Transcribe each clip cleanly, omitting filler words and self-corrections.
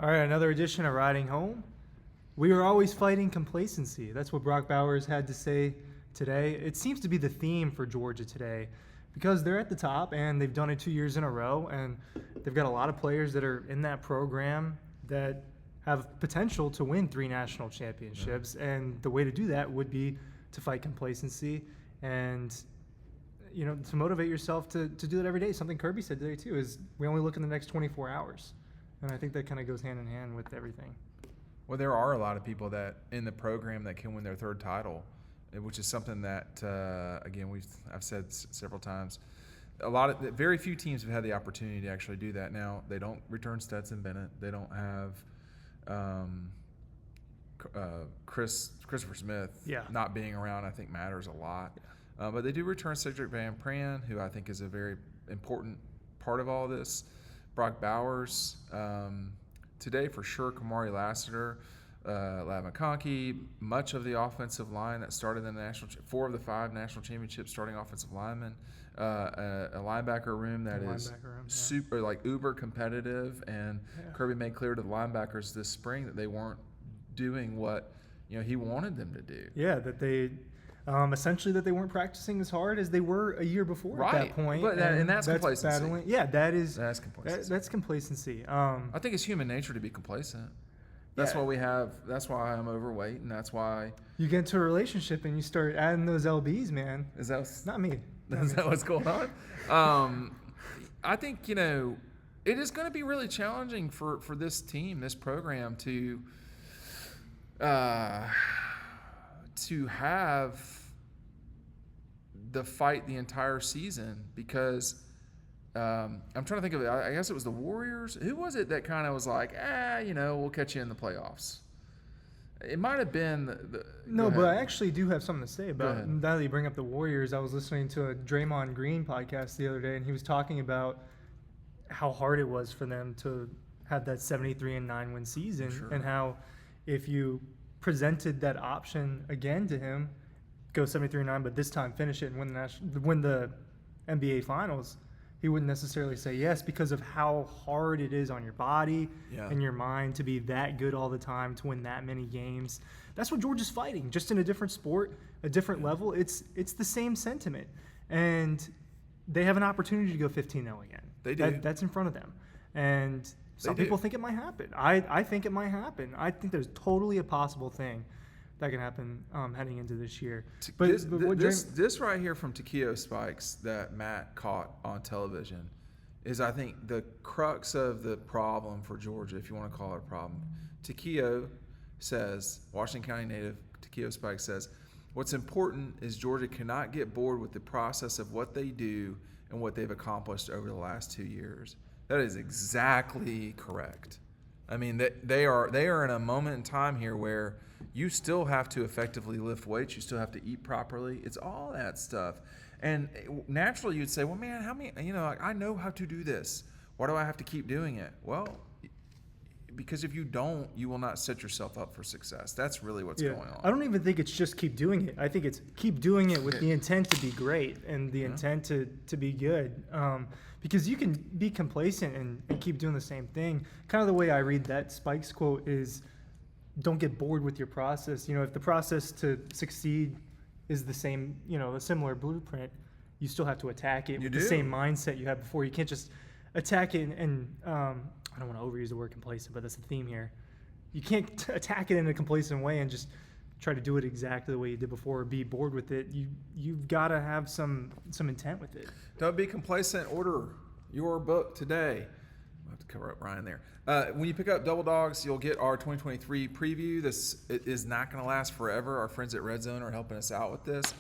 All right, another edition of Riding Home. We are always fighting complacency. That's what Brock Bowers had to say today. It seems to be the theme for Georgia today because they're at the top and they've done it 2 years in a row, and they've got a lot of players that are in that program that have potential to win 3 national championships. Yeah. And the way to do that would be to fight complacency and to motivate yourself to do that every day. Something Kirby said today too is we only look in the next 24 hours. And I think that kind of goes hand in hand with everything. Well, there are a lot of people that in the program that can win their 3rd title, which is something that, again, I've said several times. Very few teams have had the opportunity to actually do that. Now, they don't return Stetson Bennett. They don't have Christopher Smith. Yeah. Not being around, I think, matters a lot. Yeah. But they do return Cedric Van Pran, who I think is a very important part of all this. Brock Bowers, today for sure, Kamari Lassiter, Ladd McConkey, much of the offensive line that started in the 4 of the 5 national championships starting offensive linemen, a linebacker room that is super, uber competitive, and Kirby made clear to the linebackers this spring that they weren't doing what he wanted them to do. Yeah, that they essentially that they weren't practicing as hard as they were a year before at that point. But that's complacency. That's complacency. That's complacency. I think it's human nature to be complacent. That's why that's why I'm overweight, and that's why you get into a relationship and you start adding those LBs, man. Is that not me? Is that what's going on? I think it is going to be really challenging for this team, this program to have the fight the entire season, because I'm trying to think of it. I guess it was the Warriors. Who was it that kind of was like, we'll catch you in the playoffs? It might have been but I actually do have something to say about now that you bring up the Warriors. I was listening to a Draymond Green podcast the other day, and he was talking about how hard it was for them to have that 73-9 win season, and how if you presented that option again to him, go 73-9, but this time finish it and win the NBA Finals, he wouldn't necessarily say yes, because of how hard it is on your body and your mind to be that good all the time, to win that many games. That's what Georgia's fighting, just in a different sport, a different level. It's the same sentiment, and they have an opportunity to go 15-0 again. They do. That's in front of them, and some people think it might happen. I think it might happen. I think there's totally a possible thing that can happen heading into this year. But this right here from Takeo Spikes that Matt caught on television is, I think, the crux of the problem for Georgia, if you want to call it a problem. Takeo says, Washington County native Takeo Spikes says, what's important is Georgia cannot get bored with the process of what they do and what they've accomplished over the last 2 years. That is exactly correct. I mean, they are in a moment in time here where you still have to effectively lift weights. You still have to eat properly. It's all that stuff. And naturally you'd say, well, man, how many, I know how to do this. Why do I have to keep doing it? Well, because if you don't, you will not set yourself up for success. That's really what's going on. I don't even think it's just keep doing it. I think it's keep doing it with the intent to be great and the intent to be good. Because you can be complacent and keep doing the same thing. Kind of the way I read that Spikes quote is, don't get bored with your process. If the process to succeed is the same, a similar blueprint, you still have to attack it with the same mindset you had before. You can't just attack it and I don't want to overuse the word complacent, but that's the theme here. You can't attack it in a complacent way and just try to do it exactly the way you did before or be bored with it. You've got to have some intent with it. Don't be complacent. Order your book today. We'll have to cover up Ryan there. When you pick up Double Dawgs, you'll get our 2023 preview. It is not going to last forever. Our friends at Red Zone are helping us out with this.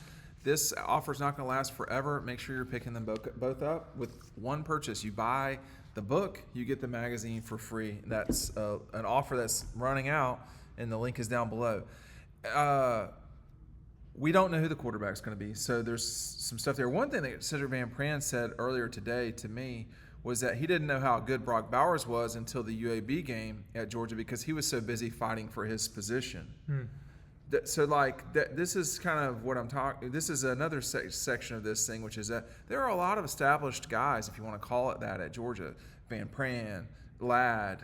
This offer is not going to last forever. Make sure you're picking them both up with one purchase. You buy the book, you get the magazine for free. That's an offer that's running out, and the link is down below. We don't know who the quarterback's going to be, so there's some stuff there. One thing that Cedric Van Pran said earlier today to me was that he didn't know how good Brock Bowers was until the UAB game at Georgia because he was so busy fighting for his position. So, this is kind of what I'm talking. This is another section of this thing, which is that there are a lot of established guys, if you want to call it that, at Georgia. Van Pran, Ladd,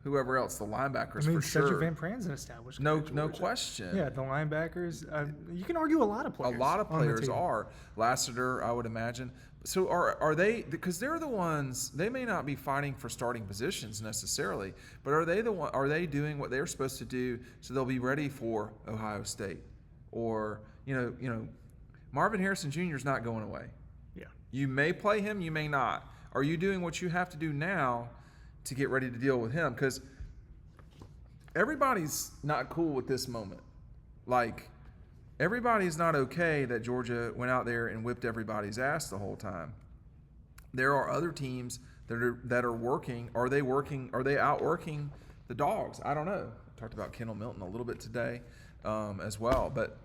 whoever else, the linebackers I mean, for sure. Cedric Van Pran's an established guy. No question. Yeah, the linebackers. You can argue a lot of players. A lot of players are. Lassiter, I would imagine. So are they, because they're the ones, they may not be fighting for starting positions necessarily, but are they doing what they're supposed to do so they'll be ready for Ohio State? Or, Marvin Harrison Jr. is not going away. Yeah. You may play him, you may not. Are you doing what you have to do now to get ready to deal with him? Because everybody's not cool with this moment. Like, everybody's not okay that Georgia went out there and whipped everybody's ass the whole time. There are other teams that are working. Are they outworking the Dawgs? I don't know. I talked about Kendall Milton a little bit today as well. But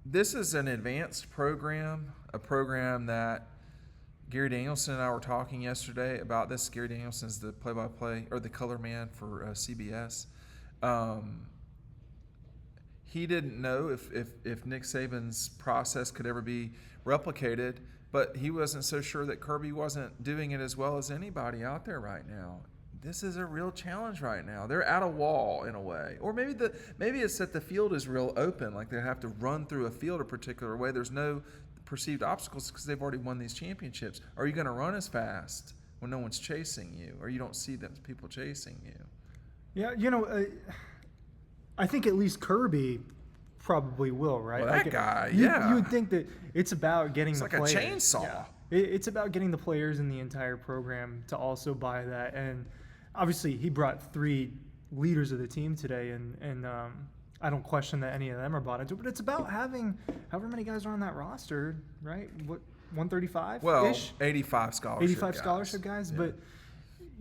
this is an advanced program, a program that Gary Danielson and I were talking yesterday about this. Gary Danielson's the play-by-play or the color man for CBS. He didn't know if Nick Saban's process could ever be replicated, but he wasn't so sure that Kirby wasn't doing it as well as anybody out there right now. This is a real challenge right now. They're at a wall in a way. Or maybe it's that the field is real open, like they have to run through a field a particular way. There's no perceived obstacles because they've already won these championships. Are you going to run as fast when no one's chasing you, or you don't see them people chasing you? Yeah, I think at least Kirby probably will, right? Well, that guy, you, yeah. You would think that it's about getting it's the like players. a chainsaw. Yeah. It's about getting the players in the entire program to also buy that. And obviously he brought 3 leaders of the team today, and I don't question that any of them are bought into it, but it's about having however many guys are on that roster, right? What, 135? Well, 85 scholarship guys. Yeah. But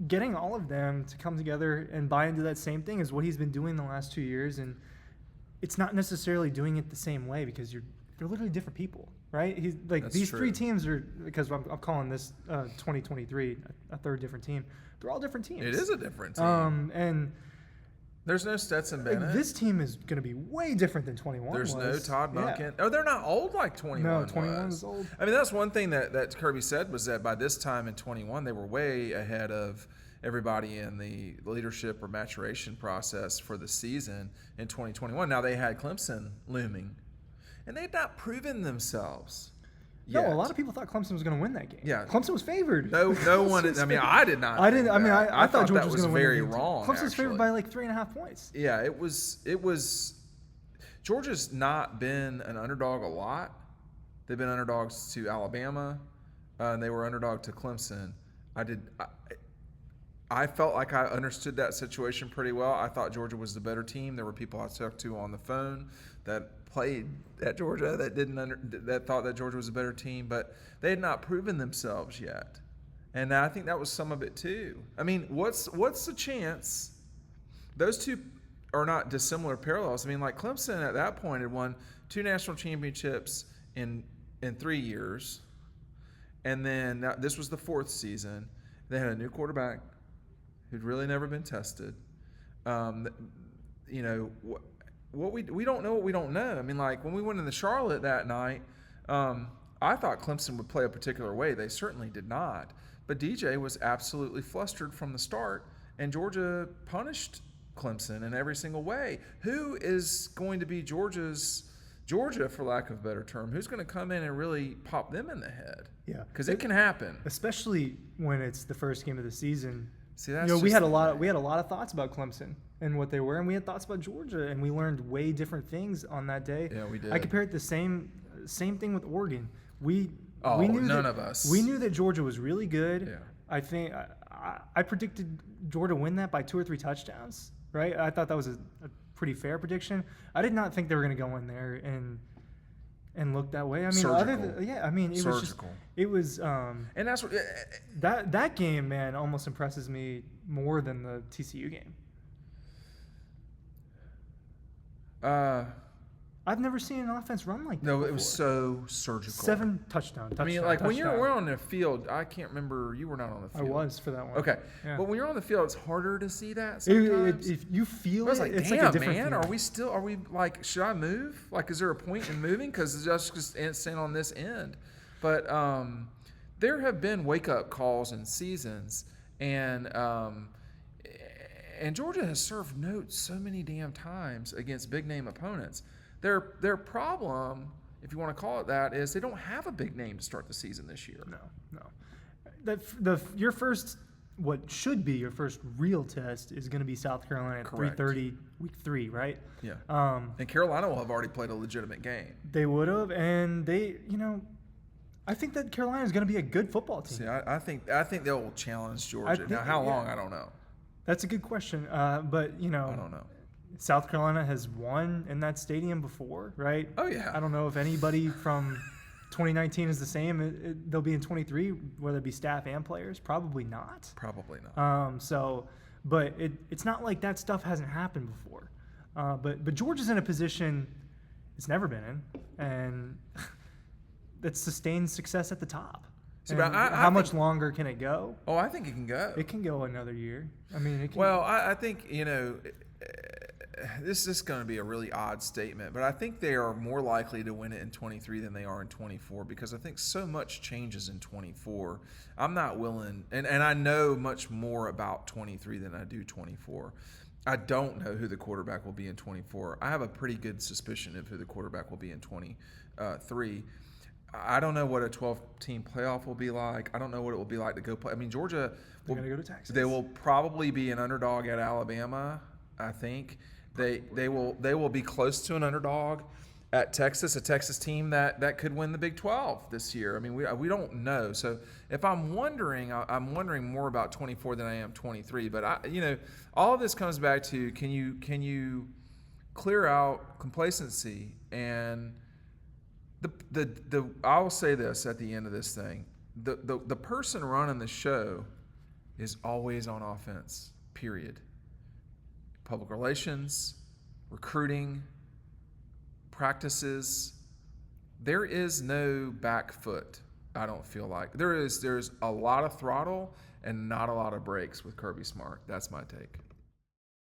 getting all of them to come together and buy into that same thing is what he's been doing the last 2 years, and it's not necessarily doing it the same way because they're literally different people, right? He's like That's these true. 3 teams are, because I'm calling this 2023 a third different team. They're all different teams. It is a different team. And there's no Stetson Bennett. like, this team is going to be way different than 21 There's was. no Todd Monken. Yeah. Oh, they're not old like 21 No, 21 was old. I mean, that's one thing that Kirby said was that by this time in 21, they were way ahead of everybody in the leadership or maturation process for the season in 2021. Now, they had Clemson looming, and they had not proven themselves yet. No, a lot of people thought Clemson was going to win that game. Yeah. Clemson was favored. No one. I mean, I did not. I didn't. think I mean, that. I thought Georgia that was going to win. very the game. wrong. Clemson's favored actually. by like 3.5 points. Yeah, it was. Georgia's not been an underdog a lot. They've been underdogs to Alabama, and they were underdog to Clemson. I felt like I understood that situation pretty well. I thought Georgia was the better team. There were people I talked to on the phone that played at Georgia that thought that Georgia was a better team, but they had not proven themselves yet. And I think that was some of it too. I mean, what's the chance? Those two are not dissimilar parallels. I mean, like Clemson at that point had won 2 national championships in 3 years, and then this was the 4th season. They had a new quarterback who'd really never been tested. We don't know what we don't know. I mean, like when we went into Charlotte that night, I thought Clemson would play a particular way. They certainly did not. But DJ was absolutely flustered from the start, and Georgia punished Clemson in every single way. Who is going to be Georgia, for lack of a better term? Who's going to come in and really pop them in the head? Yeah, because it can happen, especially when it's the first game of the season. See, that's we had a lot of thoughts about Clemson and what they were, and we had thoughts about Georgia, and we learned way different things on that day. Yeah, we did. I compared it the same thing with Oregon. We knew none of us. We knew that Georgia was really good. Yeah. I think I predicted Georgia win that by 2 or 3 touchdowns. Right? I thought that was a pretty fair prediction. I did not think they were going to go in there and look that way. I mean, surgical. It was and that's what that game, man, almost impresses me more than the TCU game. I've never seen an offense run like that. No, before. it was so surgical. 7 touchdowns. I mean, like when we're on the field, I can't remember. You were not on the field. I was for that one. Okay, yeah. But when you're on the field, it's harder to see that sometimes. If you feel I was like, it's damn, like a different man, feeling. are we like, should I move? Like, is there a point in moving? Because it's just staying on this end. But there have been wake-up calls in seasons, And Georgia has served notes so many damn times against big name opponents. Their problem, if you want to call it that, is they don't have a big name to start the season this year. No. Your first, what should be your first real test, is going to be South Carolina at 3:30 week 3, right? Yeah. And Carolina will have already played a legitimate game. They would have, and they, I think that Carolina is going to be a good football team. See, I think they will challenge Georgia. Now, how long? I don't know. That's a good question, but I don't know. South Carolina has won in that stadium before, right? Oh yeah. I don't know if anybody from 2019 is the same. They'll be in 23, whether it be staff and players. Probably not. But it's not like that stuff hasn't happened before. But Georgia's in a position it's never been in, and that's sustained success at the top. See, how much longer can it go? Oh, I think it can go. It can go another year. I mean, it can. Well, I think, this is going to be a really odd statement, but I think they are more likely to win it in 23 than they are in 24 because I think so much changes in 24. I'm not willing, and I know much more about 23 than I do 24. I don't know who the quarterback will be in 24. I have a pretty good suspicion of who the quarterback will be in 23. I don't know what a 12-team playoff will be like. I don't know what it will be like to go play. I mean, Georgia, they're going to go to Texas. They will probably be an underdog at Alabama, I think. They will be close to an underdog at Texas, a Texas team that could win the Big 12 this year. I mean, we don't know. So if I'm wondering more about 24 than I am 23. But all of this comes back to can you clear out complacency and I will say this at the end of this thing. The person running the show is always on offense, period. Public relations, recruiting, practices. There is no back foot, I don't feel like. There's a lot of throttle and not a lot of brakes with Kirby Smart. That's my take.